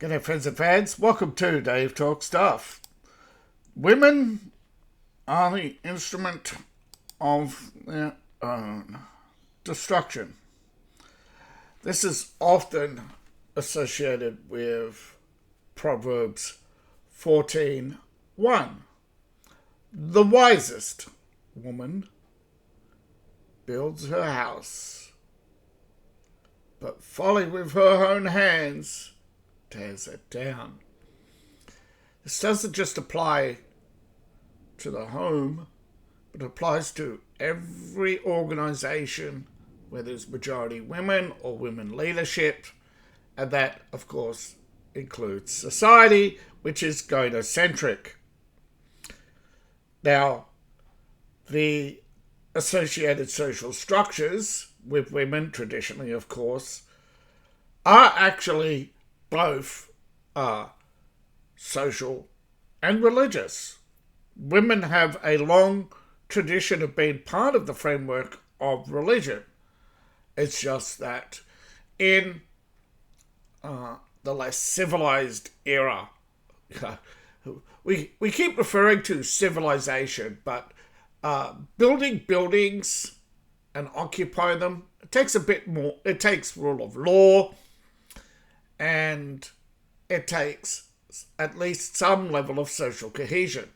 G'day friends and fans, welcome to Dave Talk Stuff. Women are the instrument of their own destruction. This is often associated with Proverbs 14:1. The wisest woman builds her house, but folly with her own hands tears it down. This doesn't just apply to the home, but applies to every organization where there's majority women or women leadership, and that, of course, includes society, which is gynocentric. Now, the associated social structures with women, traditionally, of course, are actually both social and religious. Women have a long tradition of being part of the framework of religion. It's just that in the less civilized era, we keep referring to civilization, but building buildings and occupying them, it takes a bit more. It takes rule of law, and it takes at least some level of social cohesion.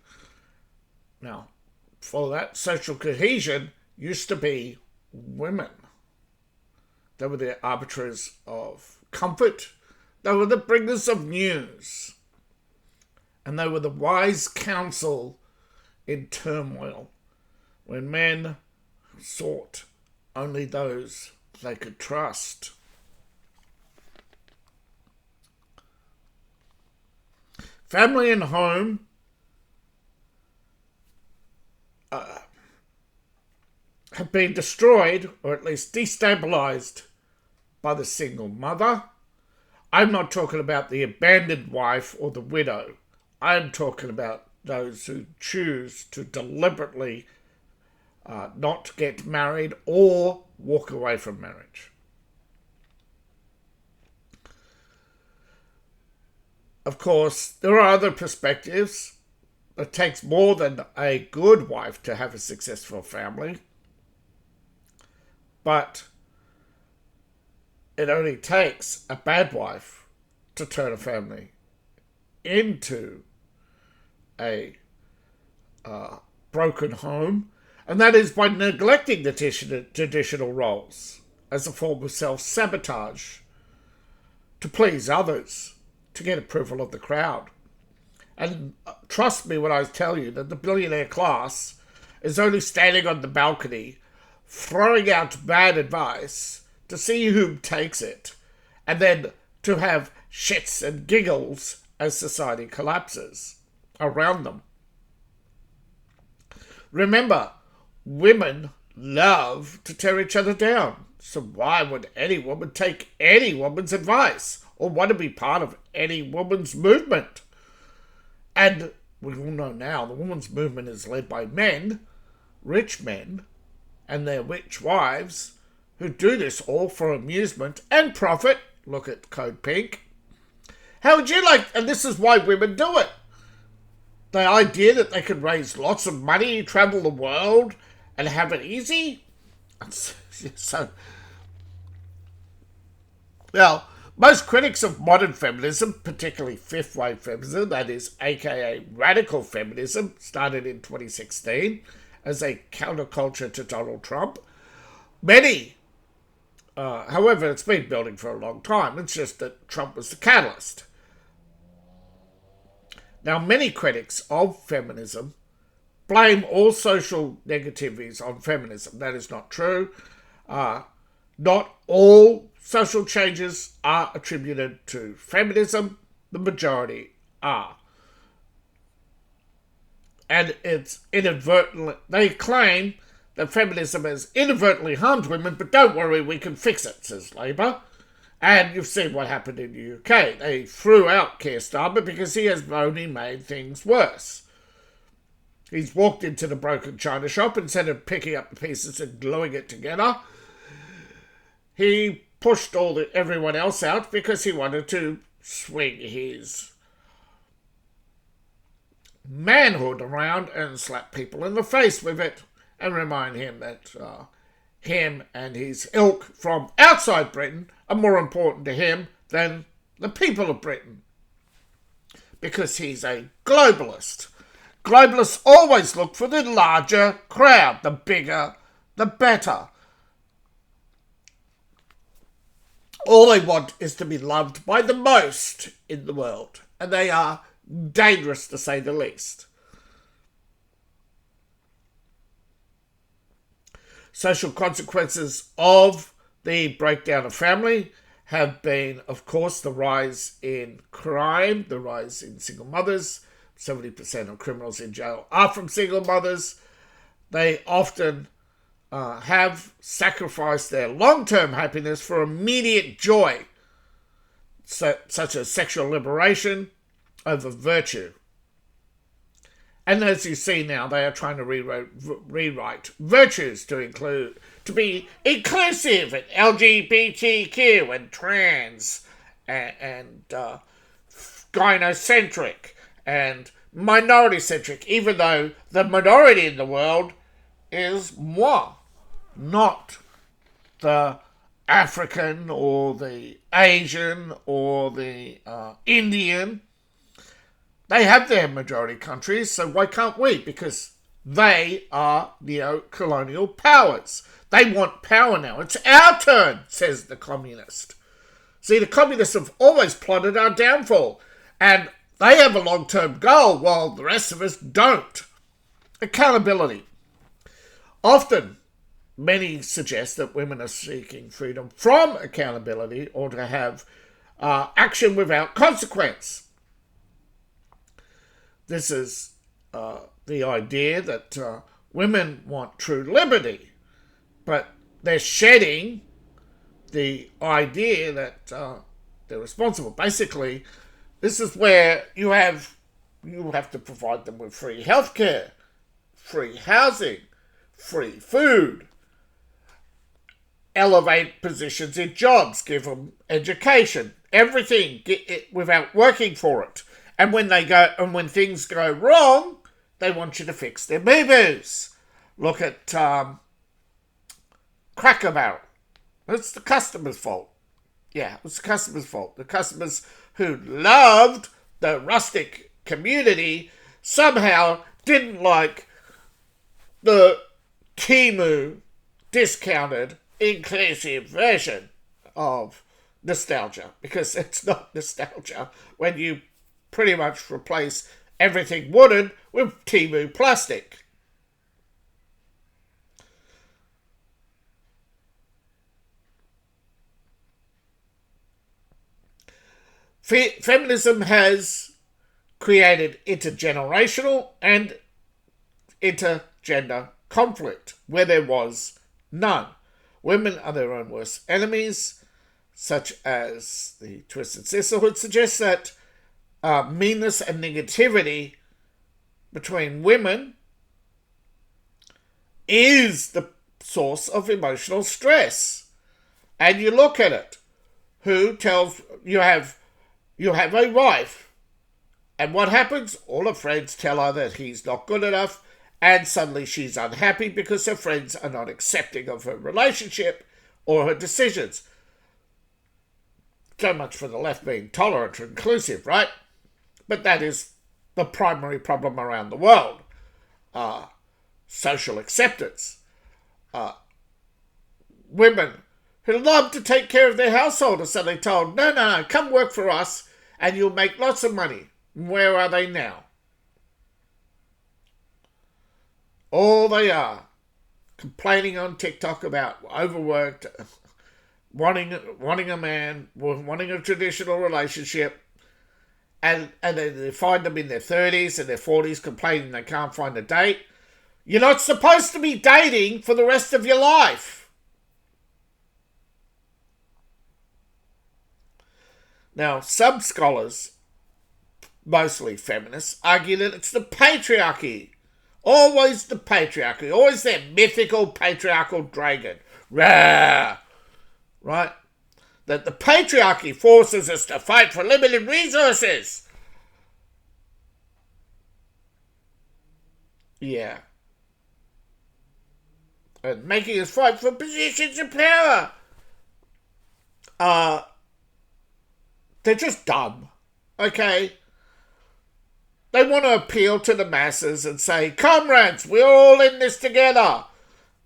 Now, for that, social cohesion used to be women. They were the arbiters of comfort. They were the bringers of news. And they were the wise counsel in turmoil, when men sought only those they could trust. Family and home have been destroyed, or at least destabilized, by the single mother. I'm not talking about the abandoned wife or the widow. I'm talking about those who choose to deliberately not get married or walk away from marriage. Of course, there are other perspectives. It takes more than a good wife to have a successful family. But it only takes a bad wife to turn a family into a broken home. And that is by neglecting the traditional roles as a form of self-sabotage to please others, to get approval of the crowd. And trust me when I tell you that the billionaire class is only standing on the balcony throwing out bad advice to see who takes it, and then to have shits and giggles as society collapses around them. Remember, women love to tear each other down. So why would any woman take any woman's advice or want to be part of any woman's movement? And we all know now the women's movement is led by men, rich men, and their rich wives, who do this all for amusement and profit. Look at Code Pink. How would you like, and this is why women do it, the idea that they could raise lots of money, travel the world, and have it easy? So, well, most critics of modern feminism, particularly fifth-wave feminism, that is, aka radical feminism, started in 2016 as a counterculture to Donald Trump. Many, however, it's been building for a long time. It's just that Trump was the catalyst. Now, many critics of feminism blame all social negativities on feminism. That is not true. Not all social changes are attributed to feminism. The majority are. And it's inadvertently, they claim that feminism has inadvertently harmed women, but don't worry, we can fix it, says Labour. And you've seen what happened in the UK. They threw out Keir Starmer because he has only made things worse. He's walked into the broken china shop instead of picking up the pieces and gluing it together. He pushed everyone else out because he wanted to swing his manhood around and slap people in the face with it and remind him that him and his ilk from outside Britain are more important to him than the people of Britain, because he's a globalist. Globalists always look for the larger crowd, the bigger, the better. All they want is to be loved by the most in the world, and they are dangerous to say the least. Social consequences of the breakdown of family have been, of course, the rise in crime, the rise in single mothers. 70% of criminals in jail are from single mothers. They often have sacrificed their long-term happiness for immediate joy, such as sexual liberation over virtue. And as you see now, they are trying to rewrite virtues to be inclusive and LGBTQ and trans and gynocentric and minority-centric, even though the minority in the world is moi, not the African or the Asian or the Indian. They have their majority countries, so why can't we? Because they are neo-colonial powers. They want power now. It's our turn, says the communist. See, the communists have always plotted our downfall, and they have a long-term goal while the rest of us don't. Accountability. Often, many suggest that women are seeking freedom from accountability or to have action without consequence. This is the idea that women want true liberty, but they're shedding the idea that they're responsible. Basically, this is where you have to provide them with free healthcare, free housing, free food, elevate positions in jobs, give them education, everything without working for it. And when things go wrong, they want you to fix their boo-boos. Look at Cracker Barrel. It's the customer's fault. Yeah, it's the customer's fault. The customers who loved the rustic community somehow didn't like the Temu discounted inclusive version of nostalgia, because it's not nostalgia when you pretty much replace everything wooden with Temu plastic. Feminism has created intergenerational and intergender conflict where there was none. Women are their own worst enemies, such as the Twisted Sisterhood suggests that meanness and negativity between women is the source of emotional stress. And you look at it. Who tells you have a wife, and what happens? All her friends tell her that he's not good enough, and suddenly she's unhappy because her friends are not accepting of her relationship or her decisions. So much for the left being tolerant and inclusive, right? But that is the primary problem around the world. Social acceptance. Women who love to take care of their household are suddenly told, no, come work for us and you'll make lots of money. Where are they now? All they are, complaining on TikTok about overworked, wanting a man, wanting a traditional relationship, and then they find them in their 30s and their 40s complaining they can't find a date. You're not supposed to be dating for the rest of your life. Now, some scholars, mostly feminists, argue that it's the patriarchy. Always the patriarchy. Always that mythical patriarchal dragon. Rah! Right? that the patriarchy forces us to fight for limited resources. Yeah. And making us fight for positions of power. They're just dumb. Okay? They want to appeal to the masses and say, comrades, we're all in this together.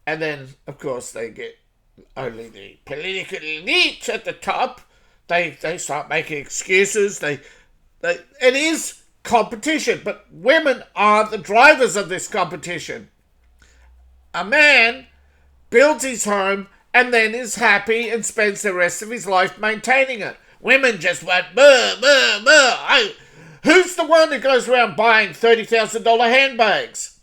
And then, of course, they get only the political elite at the top. They start making excuses. It is competition, but women are the drivers of this competition. A man builds his home and then is happy and spends the rest of his life maintaining it. Women just want who's the one who goes around buying $30,000 handbags?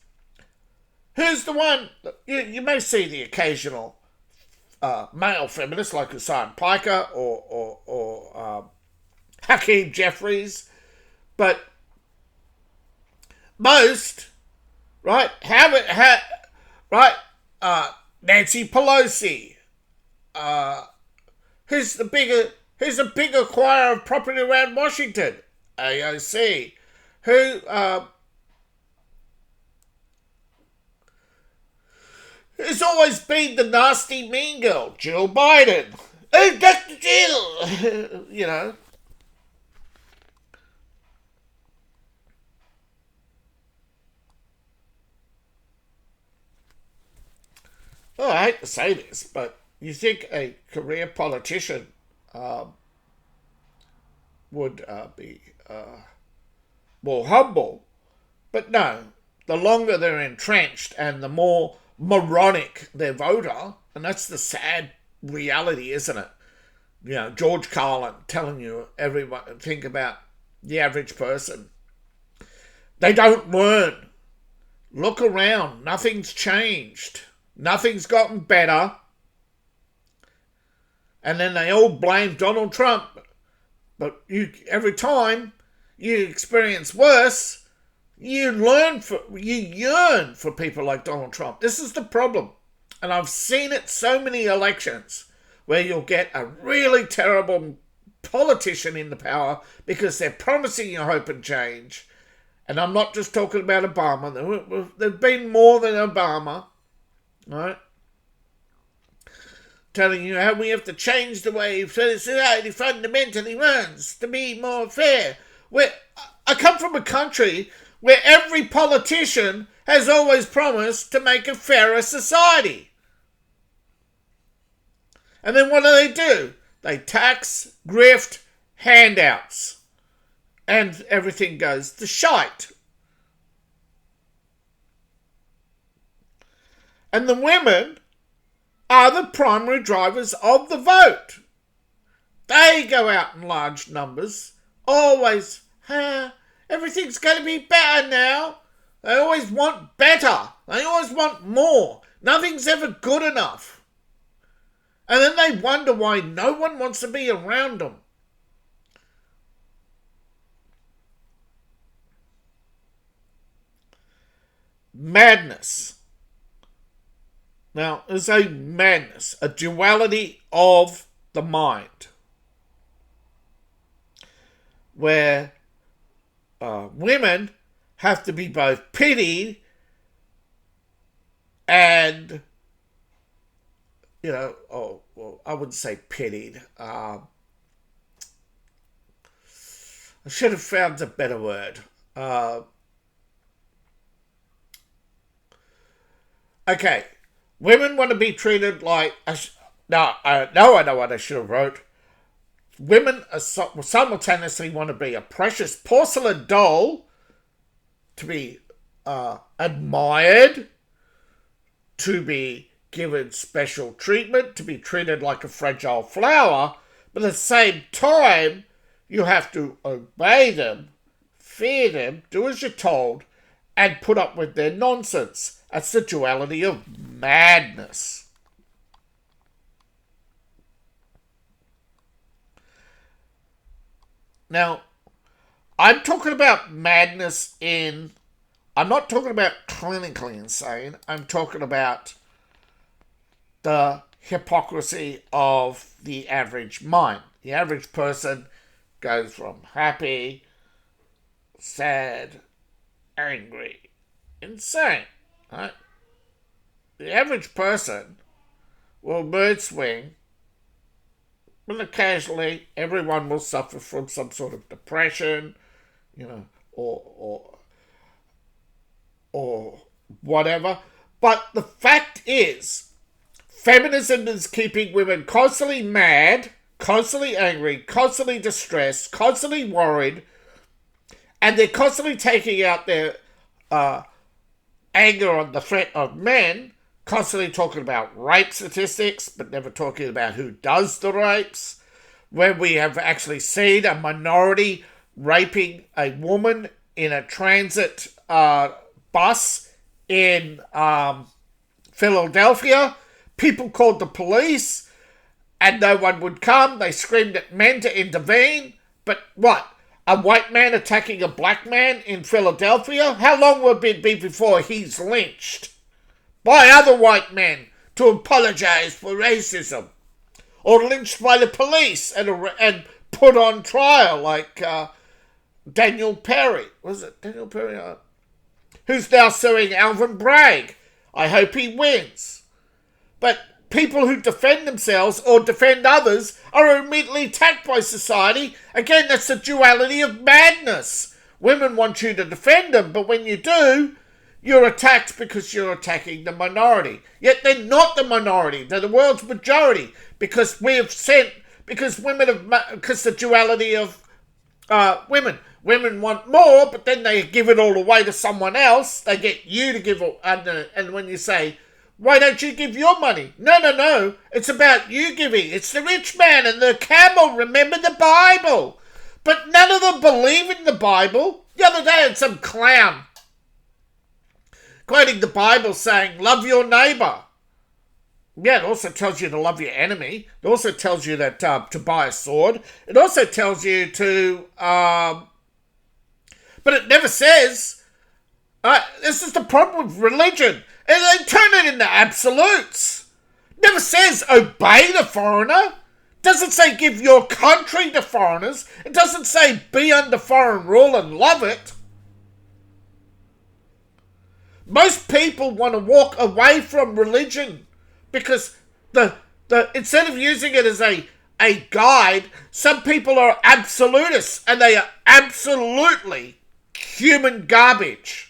Who's the one? You may see the occasional male feminist like Hassan Piker or Hakeem Jeffries, but most, right? Nancy Pelosi. Who's a big acquirer of property around Washington? AOC. Who's always been the nasty mean girl? Jill Biden. Oh, Dr. Jill! You know. Well, I hate to say this, but you think a career politician would be more humble. But no, the longer they're entrenched and the more moronic their voter, and that's the sad reality, isn't it? You know, George Carlin telling you everyone, think about the average person. They don't learn. Look around. Nothing's changed. Nothing's gotten better. And then they all blame Donald Trump. But every time you experience worse, you yearn for people like Donald Trump. This is the problem. And I've seen it so many elections where you'll get a really terrible politician in the power because they're promising you hope and change. And I'm not just talking about Obama. There've been more than Obama, right? Telling you how we have to change the way society fundamentally runs to be more fair. I come from a country where every politician has always promised to make a fairer society. And then what do? They tax, grift, handouts. And everything goes to shite. And the women are the primary drivers of the vote. They go out in large numbers, always, everything's going to be better now. They always want better. They always want more. Nothing's ever good enough. And then they wonder why no one wants to be around them. Madness. Now, there's a madness, a duality of the mind, where women have to be both pitied and, I wouldn't say pitied. I should have found a better word. Okay. Women want to be treated like... I know what I should have wrote. Women simultaneously want to be a precious porcelain doll, to be admired, to be given special treatment, to be treated like a fragile flower, but at the same time, you have to obey them, fear them, do as you're told, and put up with their nonsense. That's the duality of madness. Now, I'm talking about madness I'm not talking about clinically insane. I'm talking about the hypocrisy of the average mind. The average person goes from happy, sad, angry, insane. Right? The average person will mood swing, and occasionally everyone will suffer from some sort of depression, or whatever. But the fact is, feminism is keeping women constantly mad, constantly angry, constantly distressed, constantly worried, and they're constantly taking out their anger on the threat of men, constantly talking about rape statistics, but never talking about who does the rapes, where we have actually seen a minority raping a woman in a transit bus in Philadelphia. People called the police and no one would come. They screamed at men to intervene. But what? A white man attacking a black man in Philadelphia? How long will it be before he's lynched by other white men to apologize for racism? Or lynched by the police and put on trial like Daniel Perry. Was it Daniel Perry? Who's now suing Alvin Bragg. I hope he wins. But people who defend themselves or defend others are immediately attacked by society. Again, that's the duality of madness. Women want you to defend them, but when you do, you're attacked because you're attacking the minority. Yet they're not the minority. They're the world's majority because because the duality of women. Women want more, but then they give it all away to someone else. They get you to give it, and when you say, why don't you give your money? No. It's about you giving. It's the rich man and the camel. Remember the Bible. But none of them believe in the Bible. The other day I had some clown quoting the Bible saying, love your neighbour. Yeah, it also tells you to love your enemy. It also tells you that to buy a sword. It also tells you to... but it never says... this is the problem with religion. And they turn it into absolutes. It never says obey the foreigner. It doesn't say give your country to foreigners. It doesn't say be under foreign rule and love it. Most people want to walk away from religion because instead of using it as a guide, some people are absolutists and they are absolutely human garbage.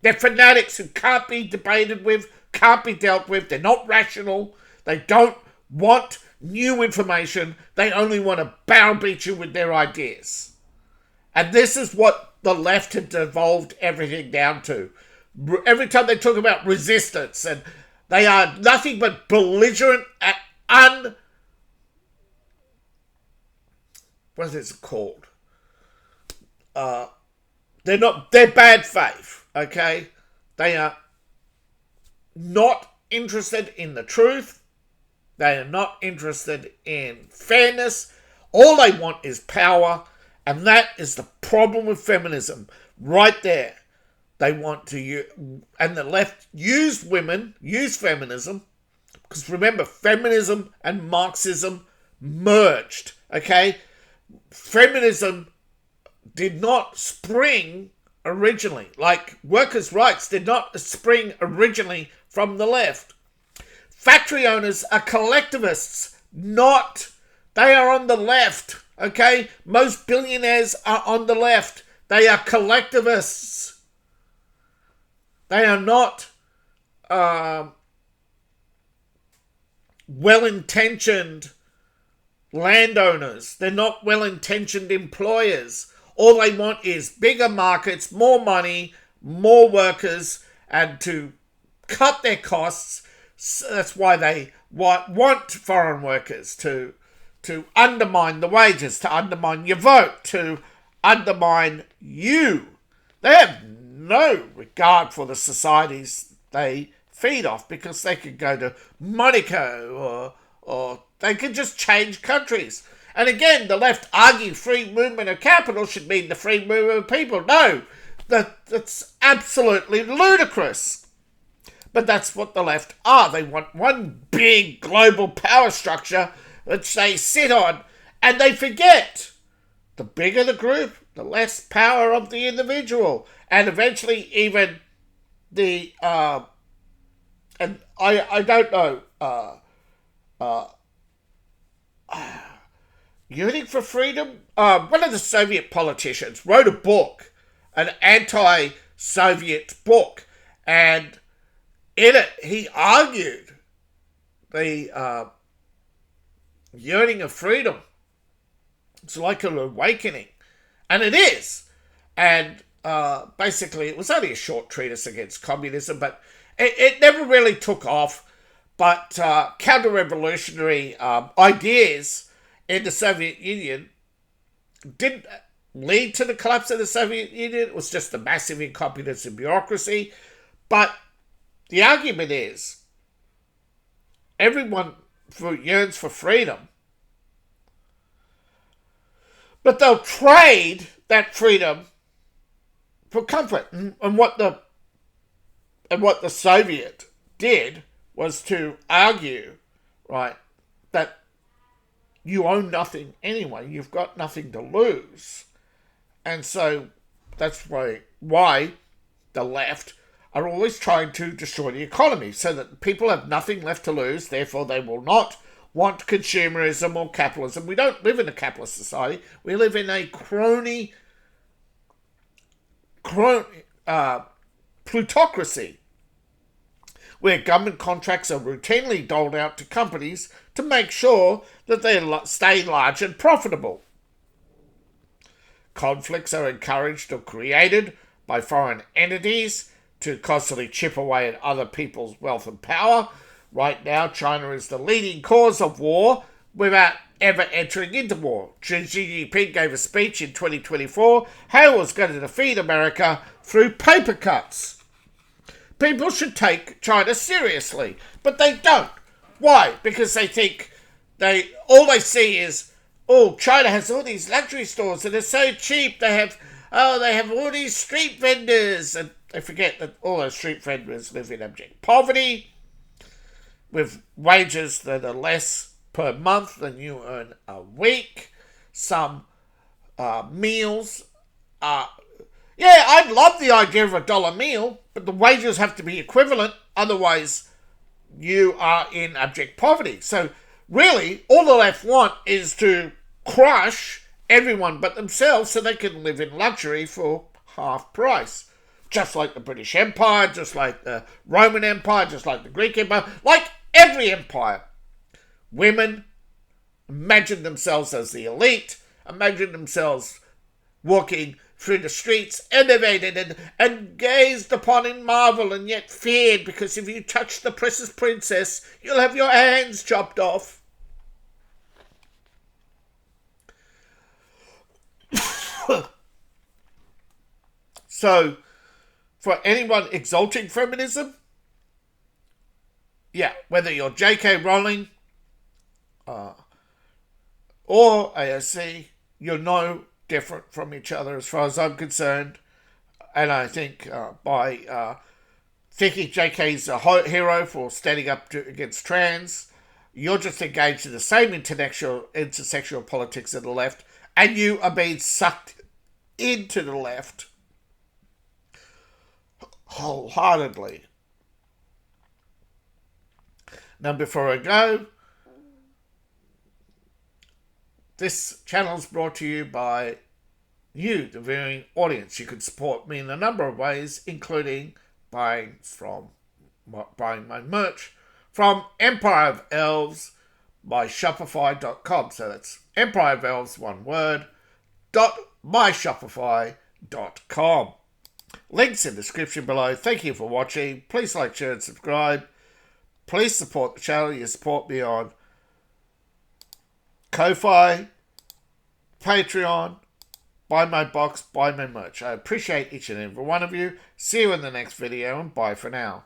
They're fanatics who can't be debated with, can't be dealt with. They're not rational. They don't want new information. They only want to browbeat you with their ideas. And this is what the left had devolved everything down to. Every time they talk about resistance, and they are nothing but belligerent and what is it called? They're bad faith. Okay, they are not interested in the truth. They are not interested in fairness. All they want is power, and that is the problem with feminism right there. They want to and the left use feminism, because remember, feminism and Marxism merged. Okay, feminism did not spring originally, like workers' rights did not spring originally from the left. Factory owners are collectivists, they are on the left, okay? Most billionaires are on the left. They are collectivists. They are not well-intentioned landowners. They're not well-intentioned employers. All they want is bigger markets, more money, more workers, and to cut their costs. So that's why they want foreign workers to undermine the wages, to undermine your vote, to undermine you. They have no regard for the societies they feed off because they could go to Monaco or they could just change countries. And again, the left argue free movement of capital should mean the free movement of people. No, that's absolutely ludicrous. But that's what the left are. They want one big global power structure which they sit on, and they forget the bigger the group, the less power of the individual, and eventually even the and I don't know Yearning for Freedom. One of the Soviet politicians wrote a book, an anti-Soviet book, and in it he argued the yearning of freedom. It's like an awakening, and it is. And basically, it was only a short treatise against communism, but it never really took off. But counter-revolutionary ideas in the Soviet Union didn't lead to the collapse of the Soviet Union. It was just a massive incompetence in bureaucracy. But the argument is, everyone yearns for freedom, but they'll trade that freedom for comfort. And what the Soviet did was to argue, right, that you own nothing anyway. You've got nothing to lose. And so that's why the left are always trying to destroy the economy, so that people have nothing left to lose. Therefore, they will not want consumerism or capitalism. We don't live in a capitalist society. We live in a plutocracy, where government contracts are routinely doled out to companies to make sure that they stay large and profitable. Conflicts are encouraged or created by foreign entities to constantly chip away at other people's wealth and power. Right now, China is the leading cause of war without ever entering into war. Xi Jinping gave a speech in 2024 how he was going to defeat America through paper cuts. People should take China seriously, but they don't. Why? Because they think all they see is, oh, China has all these luxury stores and they're so cheap. They have all these street vendors, and they forget that all those street vendors live in abject poverty, with wages that are less per month than you earn a week. Some meals are... Yeah, I'd love the idea of $1 meal, but the wages have to be equivalent. Otherwise, you are in abject poverty. So really, all the left want is to crush everyone but themselves so they can live in luxury for half price. Just like the British Empire, just like the Roman Empire, just like the Greek Empire, like every empire. Women imagine themselves as the elite, imagine themselves walking through the streets, elevated and gazed upon in marvel, and yet feared, because if you touch the precious princess, you'll have your hands chopped off. So, for anyone exalting feminism, yeah, whether you're J.K. Rowling or AOC, you're no different from each other as far as I'm concerned. And I think by thinking JK's a hero for standing up against trans, you're just engaged in the same intersectional politics of the left, and you are being sucked into the left wholeheartedly. Now, before I go, this channel is brought to you by you, the viewing audience. You can support me in a number of ways, including buying my merch from Empire of Elves by Shopify.com. So that's Empire of Elves, one word, .myshopify.com. Links in the description below. Thank you for watching. Please like, share, and subscribe. Please support the channel. You support me on Ko-Fi, Patreon, buy my box, buy my merch. I appreciate each and every one of you. See you in the next video, and bye for now.